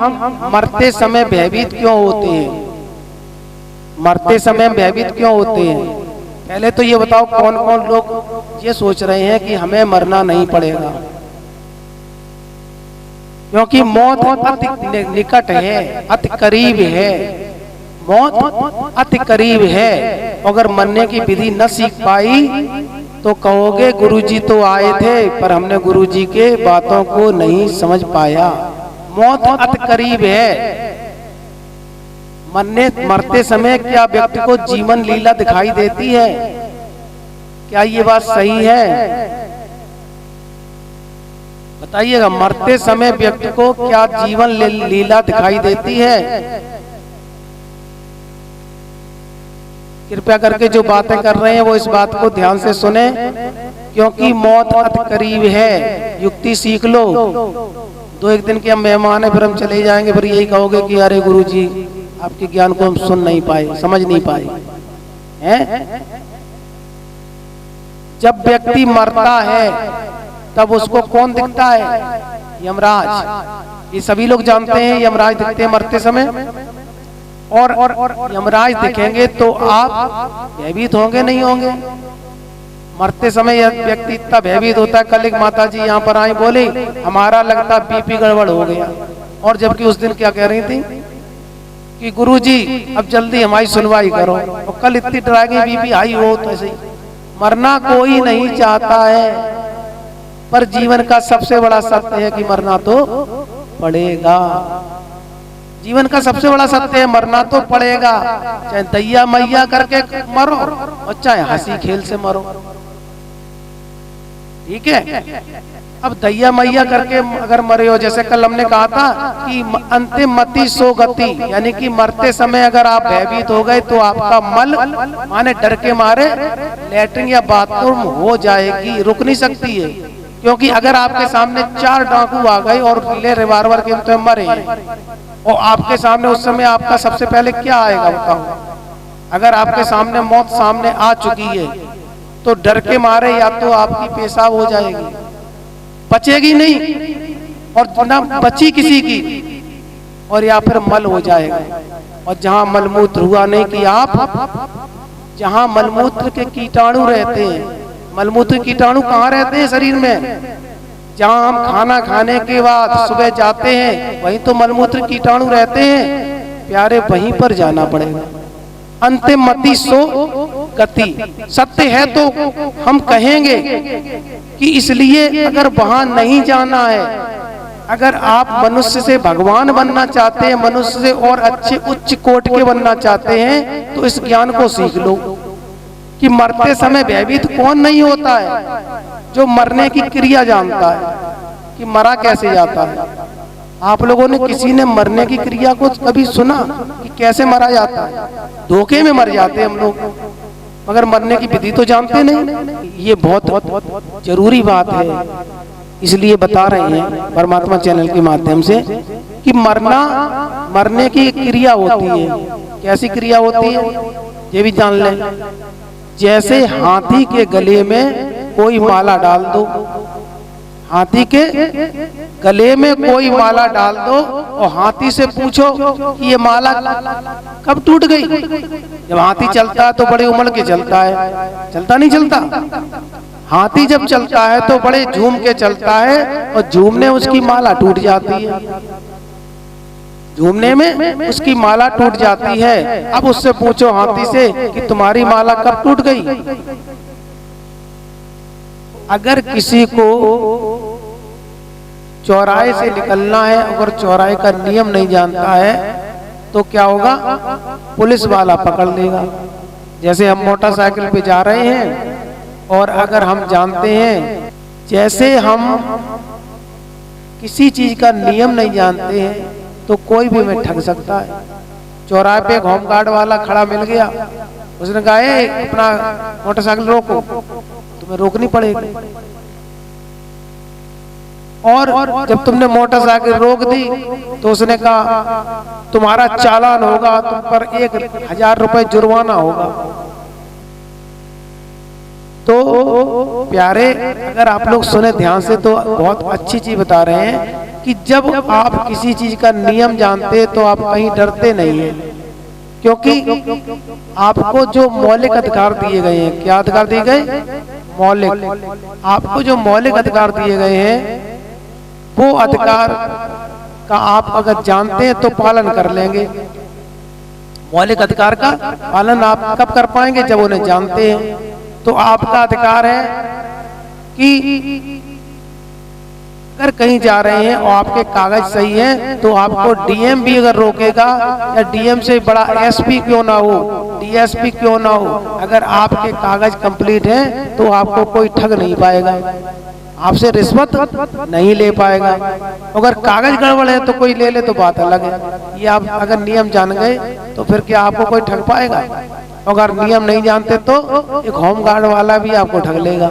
हम मरते समय भयभीत क्यों होते हैं? मरते समय भयभीत क्यों होते हैं? पहले तो ये बताओ, कौन कौन लोग ये सोच रहे हैं कि हमें मरना नहीं पड़ेगा? क्योंकि मौत अति निकट है, अति करीब है। मौत अति करीब है। अगर मरने की विधि न सीख पाई तो कहोगे गुरुजी तो आए थे पर हमने गुरुजी के बातों को नहीं समझ पाया। मौत अति करीब है। मरते समय क्या व्यक्ति को जीवन लीला दिखाई देती है? क्या ये बात सही है? बताइएगा, मरते समय व्यक्ति को क्या जीवन लीला दिखाई देती है? कृपया करके जो बातें कर रहे हैं वो इस बात को ध्यान से सुने, क्योंकि मौत अति करीब है। युक्ति सीख लो। 2-1 दिन के हम मेहमान है, फिर हम चले जाएंगे, फिर यही कहोगे कि अरे गुरुजी आपके ज्ञान को हम सुन नहीं पाए, समझ नहीं पाए हैं? जब व्यक्ति मरता है तब उसको कौन दिखता है? यमराज। ये सभी लोग जानते हैं यमराज दिखते हैं मरते समय। और यमराज दिखेंगे तो आप भयभीत होंगे नहीं होंगे? मरते समय यह व्यक्ति इतना भयभीत होता है। कल एक माता जी यहाँ पर आई, बोली हमारा लगता बीपी गड़बड़ हो गया। और जबकि उस दिन क्या कह रही थी कि गुरुजी अब जल्दी हमारी सुनवाई करो। और कल इतनी डराएगी बीपी हाई हो तो ऐसे ही। मरना कोई नहीं चाहता है, पर जीवन का सबसे बड़ा सत्य है कि मरना तो पड़ेगा। जीवन का सबसे बड़ा सत्य है, मरना तो पड़ेगा। चाहे दैया मैया करके मरो और चाहे हंसी खेल से मरो। ठीक है? अब दैया मैया करके अगर मरे हो, जैसे कल हमने कहा था कि अंतिम मति सो गति, यानी कि मरते समय अगर आप भयभीत हो गए तो आपका मल माने डर के मारे लैट्रिन या बाथरूम हो जाएगी, रुक नहीं सकती है। क्योंकि अगर आपके सामने 4 डाकू आ गए और ले रिवाल्वर के तो मरे और आपके सामने उस समय आपका सबसे पहले क्या आएगा बताओ? अगर आपके सामने मौत सामने आ चुकी है तो डर के मारे या तो आपकी पेशाब हो जाएगी, बचेगी नहीं, और ना बची किसी की, और या फिर मल हो जाएगा। और जहां मलमूत्र हुआ नहीं कि आप, जहां मलमूत्र के कीटाणु रहते हैं, मलमूत्र कीटाणु कहाँ रहते हैं शरीर में? जहां हम खाना खाने के बाद सुबह जाते हैं वहीं तो मलमूत्र कीटाणु रहते हैं। प्यारे, वहीं पर जाना पड़ेगा। अंतिम मति सो गति सत्य है तो हम कहेंगे कि इसलिए अगर वहां नहीं जाना है, अगर आप मनुष्य से भगवान बनना चाहते हैं, मनुष्य से और अच्छे उच्च कोटि के बनना चाहते हैं, तो इस ज्ञान को सीख लो कि मरते समय भयभीत कौन नहीं होता है? जो मरने की क्रिया जानता है कि मरा कैसे जाता है। आप लोगों ने किसी ने मरने की क्रिया को कभी सुना कि कैसे मरा जाता है? धोखे में मर जाते हैं हम लोग, मगर मरने की विधि तो जानते नहीं। ये बहुत जरूरी बात है, इसलिए बता रहे हैं परमात्मा चैनल के माध्यम से कि मरने की क्रिया होती है। कैसी क्रिया होती है ये भी जान लें। जैसे हाथी के गले में कोई माला डाल दो, हाथी के गले में कोई माला डाल दो और हाथी से पूछो कि ये माला कब टूट गई? जब हाथी चलता है तो बड़े उमड़ के चलता है, चलता नहीं चलता? हाथी जब चलता है तो बड़े झूम के चलता है और झूमने उसकी माला टूट जाती है, झूमने में उसकी माला टूट जाती है। अब उससे पूछो हाथी से कि तुम्हारी माला कब टूट गई? अगर किसी को चौराहे से निकलना है, अगर चौराहे का नियम नहीं जानता है तो क्या होगा? पुलिस वाला पकड़ लेगा। जैसे हम मोटरसाइकिल पे जा रहे हैं और अगर हम जानते हैं, जैसे हम किसी चीज का नियम नहीं जानते हैं तो कोई भी हमें ठग सकता है। चौराहे पे होमगार्ड वाला खड़ा मिल गया, उसने कहा अपना मोटरसाइकिल रोको, तुम्हें रोकनी पड़ेगी। और जब तुमने मोटरसाइकिल रोक दी तो उसने कहा तुम्हारा चालान होगा, तुम पर 1000 रुपए जुर्माना होगा। तो प्यारे, अगर आप लोग सुने ध्यान से तो बहुत अच्छी चीज बता रहे हैं कि जब आप किसी चीज का नियम जानते हैं तो आप कहीं डरते नहीं है, क्योंकि आपको जो मौलिक अधिकार दिए गए हैं, क्या अधिकार दिए गए? मौलिक। आपको जो मौलिक अधिकार दिए गए हैं वो अधिकार का आप अगर जानते हैं तो पालन कर लेंगे। मौलिक अधिकार का पालन आप कब कर पाएंगे? जब उन्हें जानते हैं। तो आपका अधिकार है कि अगर कहीं जा रहे हैं और आपके कागज सही हैं तो आपको डीएम भी अगर रोकेगा, या डीएम से बड़ा एसपी क्यों ना हो, डीएसपी क्यों ना हो, अगर आपके कागज कंप्लीट हैं तो आपको कोई ठग नहीं पाएगा, आपसे रिश्वत नहीं ले पाएगा। अगर कागज गड़बड़ है तो कोई ले ले तो बात अलग है। ये आप अगर नियम जान गए तो फिर क्या आपको कोई ठग पाएगा? अगर नियम नहीं जानते तो एक होम गार्ड वाला भी आपको ठग लेगा।